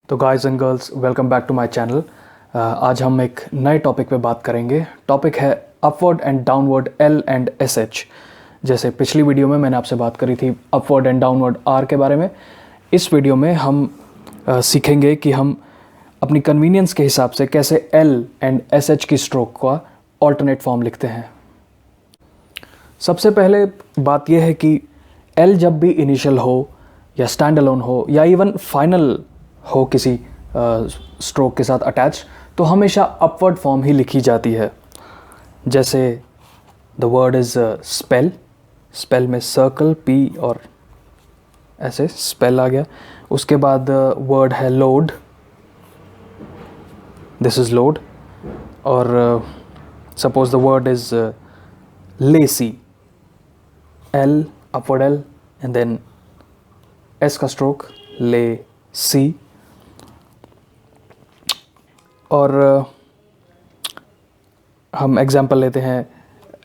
तो guys and girls, welcome back to my channel. आज हम एक नए टॉपिक पे बात करेंगे। टॉपिक है upward and downward L and S H. जैसे पिछली वीडियो में मैंने आपसे बात करी थी अपवर्ड एंड डाउनवर्ड आर के बारे में, इस वीडियो में हम सीखेंगे कि हम अपनी कन्वीनियंस के हिसाब से कैसे एल एंड एस एच की स्ट्रोक का ऑल्टरनेट फॉर्म लिखते हैं। सबसे पहले बात यह है कि एल जब भी इनिशियल हो या स्टैंड अलोन हो या इवन फाइनल हो किसी स्ट्रोक के साथ अटैच, तो हमेशा अपवर्ड फॉर्म ही लिखी जाती है। जैसे the word is spell, spell में सर्कल पी और ऐसे स्पेल आ गया। उसके बाद वर्ड है लोड, दिस इज लोड। और suppose the word is lacy, L upward L and then S का स्ट्रोक ले सी। और हम एग्जाम्पल लेते हैं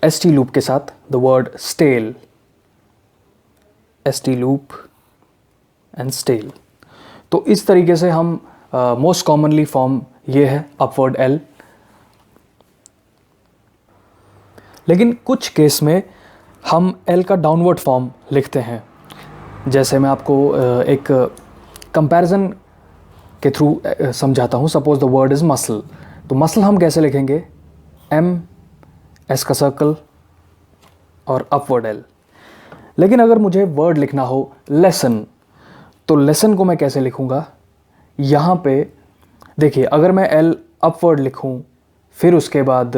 एस टी लूप के साथ, the word stale, S T loop and stale. तो इस तरीके से हम मोस्ट कॉमनली फॉर्म ये है अपवर्ड एल। लेकिन कुछ केस में हम एल का डाउनवर्ड फॉर्म लिखते हैं। जैसे मैं आपको एक कंपैरिजन के थ्रू समझाता हूँ। Suppose the word is muscle, तो मसल हम कैसे लिखेंगे? एम, एस का सर्कल और अपवर्ड एल। लेकिन अगर मुझे वर्ड लिखना हो लेसन, तो लेसन को मैं कैसे लिखूँगा? यहाँ पे देखिए, अगर मैं एल अपवर्ड लिखूँ, फिर उसके बाद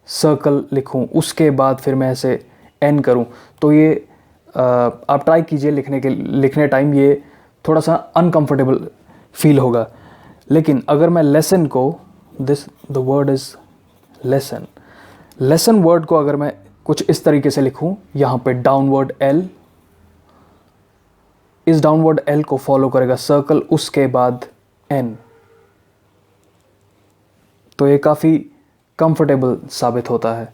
सर्कल लिखूँ, उसके बाद फिर मैं ऐसे एन करूँ, तो ये आप ट्राई कीजिए लिखने टाइम ये थोड़ा सा अनकंफर्टेबल फील होगा। लेकिन अगर मैं लेसन को, this the word is lesson, lesson word को अगर मैं कुछ इस तरीके से लिखूं, यहाँ पे डाउनवर्ड एल, इस डाउनवर्ड एल को फॉलो करेगा सर्कल, उसके बाद एन, तो ये काफ़ी कंफर्टेबल साबित होता है।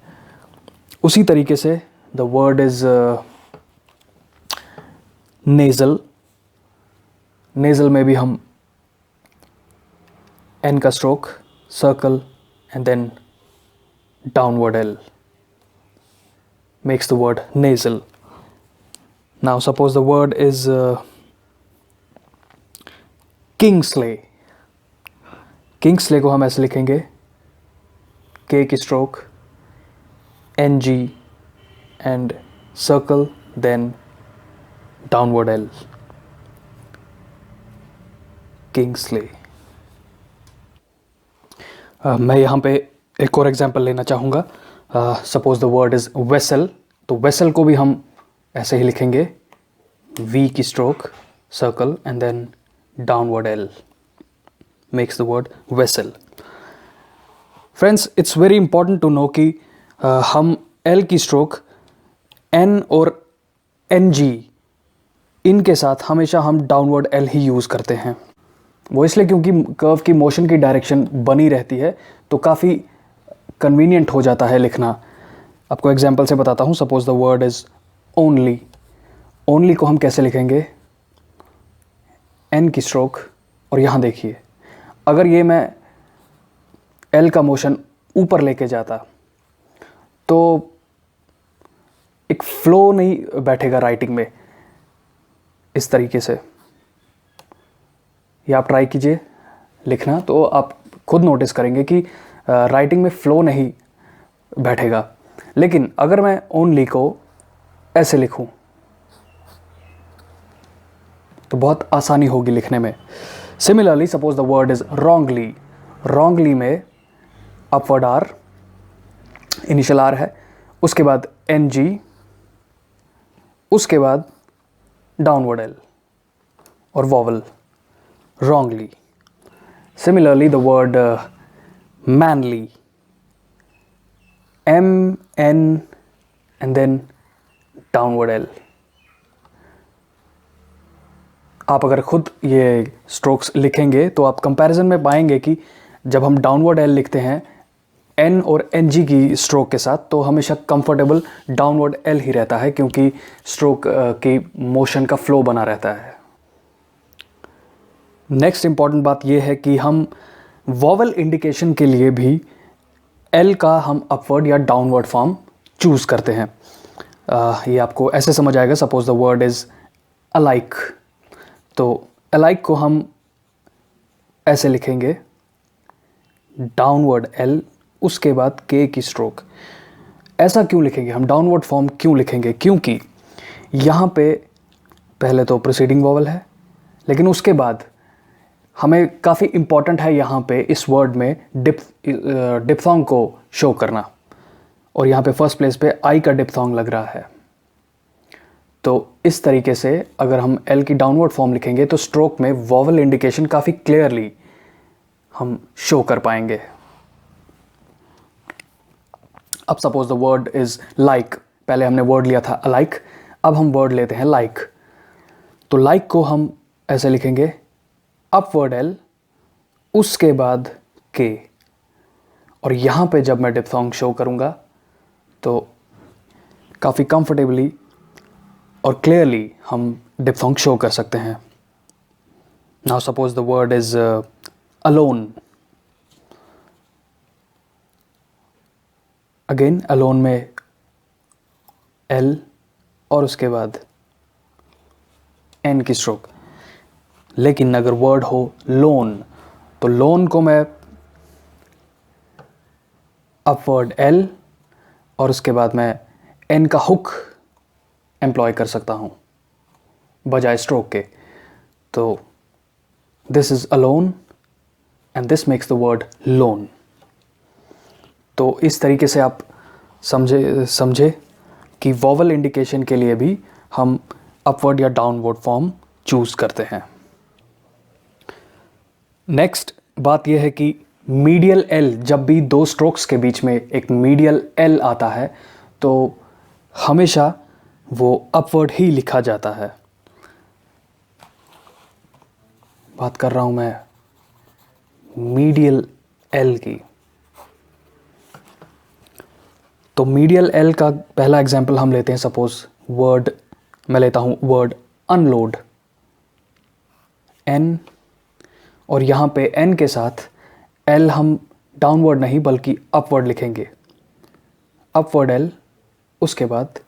उसी तरीके से the word is nasal, nasal में भी हम एन का stroke, circle and then downward L makes the word nasal. Now suppose the word is Kingsley. Kingsley को हम ऐसे लिखेंगे, K की stroke, NG and circle then downward L, Kingsley. मैं यहाँ पे एक और एग्जाम्पल लेना चाहूँगा। Suppose the word is vessel, तो वेसल को भी हम ऐसे ही लिखेंगे, V की stroke, circle and then downward L makes the word vessel. Friends, it's very important to know कि हम L की स्ट्रोक N और NG इनके साथ हमेशा हम डाउनवर्ड L ही यूज़ करते हैं। वो इसलिए क्योंकि कर्व की मोशन की डायरेक्शन बनी रहती है, तो काफ़ी कन्वीनियंट हो जाता है लिखना। आपको एग्जांपल से बताता हूँ। Suppose the word is only, only को हम कैसे लिखेंगे? एन की स्ट्रोक, और यहाँ देखिए, अगर ये मैं एल का मोशन ऊपर लेके जाता तो एक फ्लो नहीं बैठेगा राइटिंग में इस तरीके से। ये आप ट्राई कीजिए लिखना, तो आप खुद नोटिस करेंगे कि राइटिंग में फ्लो नहीं बैठेगा। लेकिन अगर मैं ओनली को ऐसे लिखूं तो बहुत आसानी होगी लिखने में। Similarly suppose the word is wrongly, wrongly में अपवर्ड आर, इनिशियल आर है, उसके बाद एन जी, उसके बाद डाउनवर्ड एल और vowel, wrongly. Similarly, the word manly, M, N and then downward L. आप अगर खुद ये स्ट्रोक्स लिखेंगे तो आप कंपैरिजन में पाएंगे कि जब हम डाउनवर्ड एल लिखते हैं N और NG की स्ट्रोक के साथ, तो हमेशा कंफर्टेबल डाउनवर्ड L ही रहता है, क्योंकि स्ट्रोक की मोशन का फ्लो बना रहता है। नेक्स्ट इंपॉर्टेंट बात यह है कि हम वॉवल इंडिकेशन के लिए भी एल का हम अपवर्ड या डाउनवर्ड फॉर्म चूज़ करते हैं। ये आपको ऐसे समझ आएगा। Suppose the word is alike, तो अलाइक को हम ऐसे लिखेंगे, डाउनवर्ड एल, उसके बाद के की स्ट्रोक। ऐसा क्यों लिखेंगे हम, डाउनवर्ड फॉर्म क्यों लिखेंगे? क्योंकि यहाँ पे पहले तो प्रीसीडिंग वॉवल है, लेकिन उसके बाद हमें काफ़ी इम्पॉर्टेंट है यहाँ पे इस वर्ड में डिप्थोंग को शो करना, और यहाँ पे फर्स्ट प्लेस पे आई का डिप्थोंग लग रहा है। तो इस तरीके से अगर हम एल की डाउनवर्ड फॉर्म लिखेंगे तो स्ट्रोक में वॉवल इंडिकेशन काफ़ी क्लियरली हम शो कर पाएंगे। अब suppose the word is like, पहले हमने वर्ड लिया था अलाइक, अब हम वर्ड लेते हैं लाइक। तो लाइक को हम ऐसे लिखेंगे, अपवर्ड एल, उसके बाद के, और यहां पे जब मैं डिप्थोंग शो करूंगा तो काफ़ी कंफर्टेबली और क्लियरली हम डिप्थोंग शो कर सकते हैं। Now suppose the word is alone. Again alone में एल और उसके बाद एन की स्ट्रोक। लेकिन अगर वर्ड हो लोन, तो लोन को मैं अपवर्ड एल और उसके बाद मैं एन का हुक एम्प्लॉय कर सकता हूं बजाय स्ट्रोक के। तो this is alone and this makes the word loan. तो इस तरीके से आप समझे कि वॉवल इंडिकेशन के लिए भी हम अपवर्ड या डाउनवर्ड फॉर्म चूज करते हैं। नेक्स्ट बात यह है कि मीडियल एल, जब भी दो स्ट्रोक्स के बीच में एक मीडियल एल आता है तो हमेशा वो अपवर्ड ही लिखा जाता है। बात कर रहा हूं मैं मीडियल एल की। तो मीडियल एल का पहला एग्जाम्पल हम लेते हैं। सपोज वर्ड, मैं लेता हूं वर्ड अनलोड, एन, और यहां पे एन के साथ एल हम डाउनवर्ड नहीं बल्कि अपवर्ड लिखेंगे, अपवर्ड एल, उसके बाद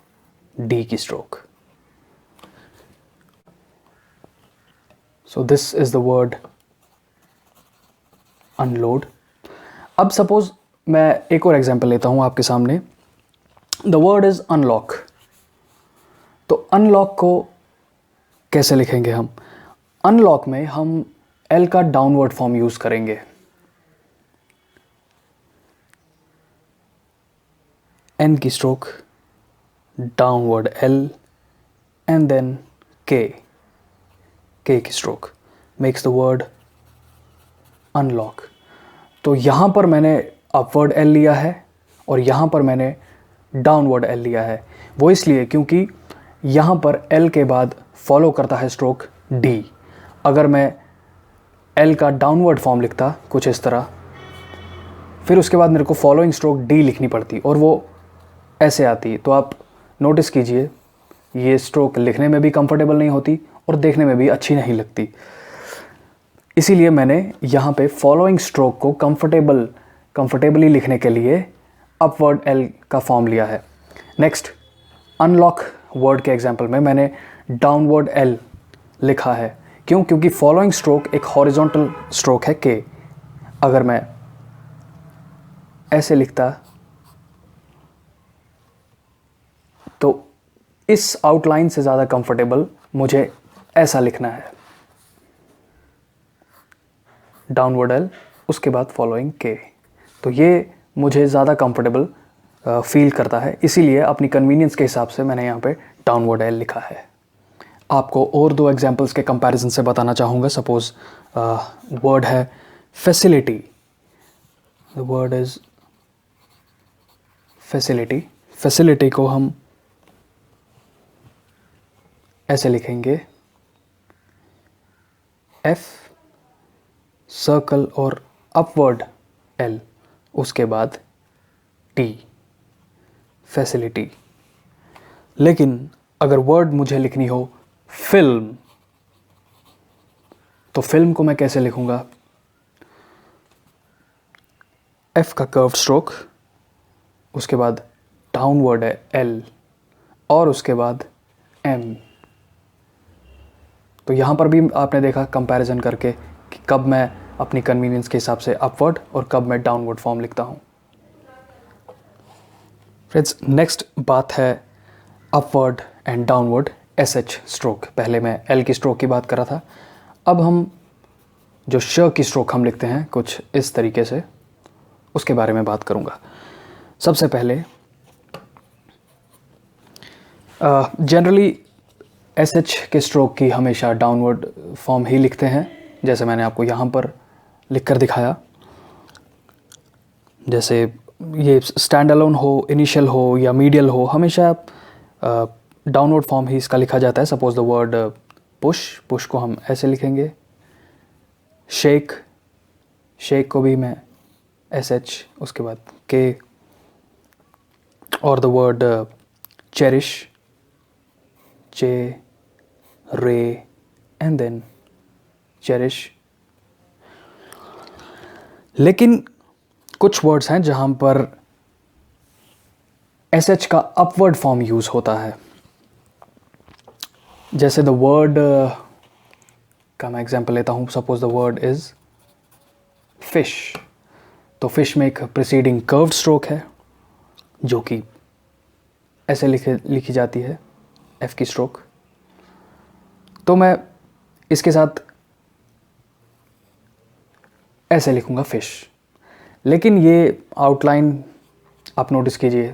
डी की stroke. So this is the word unload. अब सपोज मैं एक और एग्जाम्पल लेता हूं आपके सामने। The word is unlock. तो अनलॉक को कैसे लिखेंगे हम? अनलॉक में हम एल का डाउनवर्ड फॉर्म यूज करेंगे, एन की stroke, downward L, and then K की stroke makes the word unlock. तो यहां पर मैंने अपवर्ड एल लिया है और यहां पर मैंने डाउनवर्ड एल लिया है। वो इसलिए क्योंकि यहाँ पर एल के बाद फॉलो करता है स्ट्रोक डी। अगर मैं एल का डाउनवर्ड फॉर्म लिखता कुछ इस तरह, फिर उसके बाद मेरे को फॉलोइंग स्ट्रोक डी लिखनी पड़ती और वो ऐसे आती, तो आप नोटिस कीजिए ये स्ट्रोक लिखने में भी कंफर्टेबल नहीं होती और देखने में भी अच्छी नहीं लगती। इसीलिए मैंने यहाँ पे फॉलोइंग स्ट्रोक को कंफर्टेबली लिखने के लिए अपवर्ड एल का फॉर्म लिया है। नेक्स्ट, अनलॉक वर्ड के एग्जाम्पल में मैंने डाउनवर्ड एल लिखा है। क्यों? क्योंकि फॉलोइंग स्ट्रोक एक हॉरिजॉन्टल स्ट्रोक है के। अगर मैं ऐसे लिखता तो इस आउटलाइन से ज़्यादा कंफर्टेबल मुझे ऐसा लिखना है, डाउनवर्ड एल, उसके बाद फॉलोइंग के। तो ये मुझे ज़्यादा कंफर्टेबल फील करता है, इसीलिए अपनी कन्वीनियंस के हिसाब से मैंने यहाँ पे डाउनवर्ड एल लिखा है। आपको और दो एग्जांपल्स के कंपैरिजन से बताना चाहूँगा। सपोज वर्ड है facility. The word is facility. Facility को हम ऐसे लिखेंगे, एफ, सर्कल और अपवर्ड एल, उसके बाद टी, फैसिलिटी। लेकिन अगर वर्ड मुझे लिखनी हो फिल्म, तो फिल्म को मैं कैसे लिखूँगा? एफ का कर्व स्ट्रोक, उसके बाद डाउनवर्ड है एल, और उसके बाद एम। तो यहाँ पर भी आपने देखा कंपैरिजन करके कि कब मैं अपनी कन्वीनियंस के हिसाब से अपवर्ड और कब मैं डाउनवर्ड फॉर्म लिखता हूँ। फ्रेंड्स, नेक्स्ट बात है upward and downward SH stroke. पहले मैं एल की स्ट्रोक की बात कर रहा था, अब हम जो श की स्ट्रोक हम लिखते हैं कुछ इस तरीके से, उसके बारे में बात करूँगा। सबसे पहले जनरली एसएच के स्ट्रोक की हमेशा डाउनवर्ड फॉर्म ही लिखते हैं, जैसे मैंने आपको यहाँ पर लिख कर दिखाया। जैसे ये स्टैंड अलोन हो, इनिशियल हो या मीडियल हो, हमेशा डाउनवर्ड फॉर्म ही इसका लिखा जाता है। Suppose the word push, push को हम ऐसे लिखेंगे। शेक, शेक को भी मैं एसएच, उसके बाद के। और द वर्ड चेरिश, चे, रे एंड देन चेरिश। लेकिन कुछ वर्ड्स हैं जहां पर एसएच का अपवर्ड फॉर्म यूज होता है। जैसे द वर्ड का मैं एग्जांपल लेता हूं। Suppose the word is fish, तो फिश में एक प्रीसीडिंग कर्व्ड स्ट्रोक है जो कि ऐसे लिखी जाती है, एफ की स्ट्रोक। तो मैं इसके साथ ऐसे लिखूंगा फिश। लेकिन ये आउटलाइन आप नोटिस कीजिए,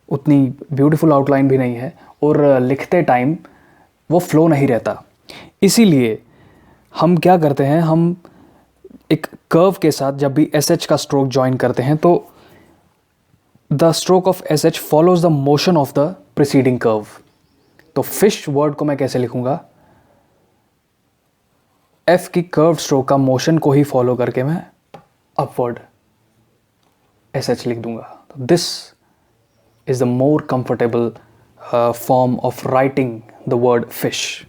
उतनी ब्यूटीफुल आउटलाइन भी नहीं है और लिखते टाइम वो फ्लो नहीं रहता। इसीलिए हम क्या करते हैं, हम एक कर्व के साथ जब भी एसएच का स्ट्रोक ज्वाइन करते हैं तो the stroke of SH follows the motion of the preceding curve. तो फिश वर्ड को मैं कैसे लिखूंगा? एफ की कर्व स्ट्रोक का मोशन को ही फॉलो करके मैं अपवर्ड एसएच लिख दूंगा। तो this is the more comfortable form of writing the word fish.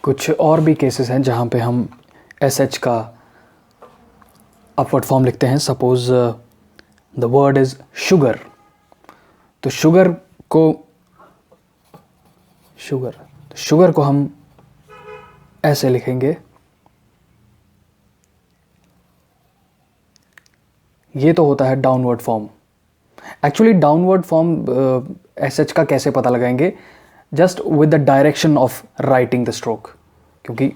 कुछ और भी केसेस हैं जहां पे हम एसएच का अपवर्ड फॉर्म लिखते हैं। Suppose the word is sugar, तो शुगर को हम ऐसे लिखेंगे। ये तो होता है downward form. Actually downward form SH का कैसे पता लगाएंगे? Just with the direction of writing the stroke, क्योंकि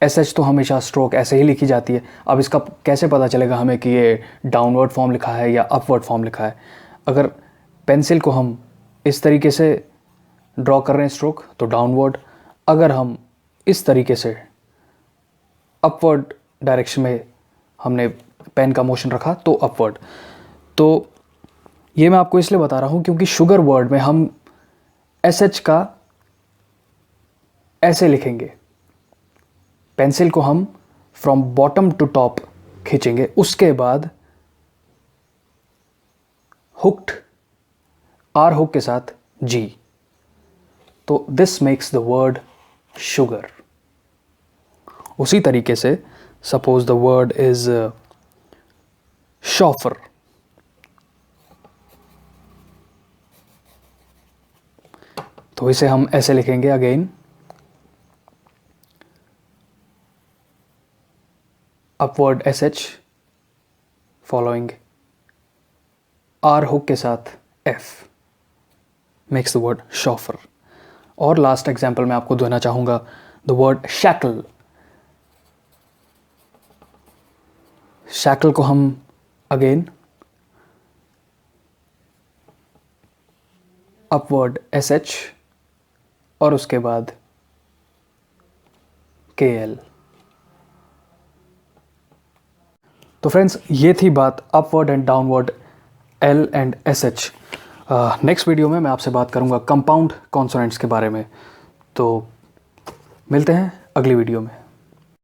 एसएच तो हमेशा स्ट्रोक ऐसे ही लिखी जाती है। अब इसका कैसे पता चलेगा हमें कि ये डाउनवर्ड फॉर्म लिखा है या अपवर्ड फॉर्म लिखा है? अगर पेंसिल को हम इस तरीके से ड्रॉ कर रहे हैं स्ट्रोक तो डाउनवर्ड, अगर हम इस तरीके से अपवर्ड डायरेक्शन में हमने पेन का मोशन रखा तो अपवर्ड। तो ये मैं आपको इसलिए बता रहा हूँ क्योंकि शुगर वर्ड में हम एसएच का ऐसे लिखेंगे, पेंसिल को हम फ्रॉम बॉटम टू टॉप खींचेंगे, उसके बाद हुक्ड, आर हुक के साथ जी। तो this makes the word sugar. उसी तरीके से suppose the word is chauffeur, तो इसे हम ऐसे लिखेंगे again, upward SH following R hook के साथ F, makes the word chauffeur. और लास्ट एग्जाम्पल मैं आपको देना चाहूंगा, द वर्ड शैकल। शैकल को हम अगेन अपवर्ड एसएच और उसके बाद के एल। तो फ्रेंड्स, ये थी बात upward and downward L and S H. Next video में मैं आपसे बात करूंगा कंपाउंड कॉन्सोनेंट्स के बारे में। तो मिलते हैं अगली वीडियो में।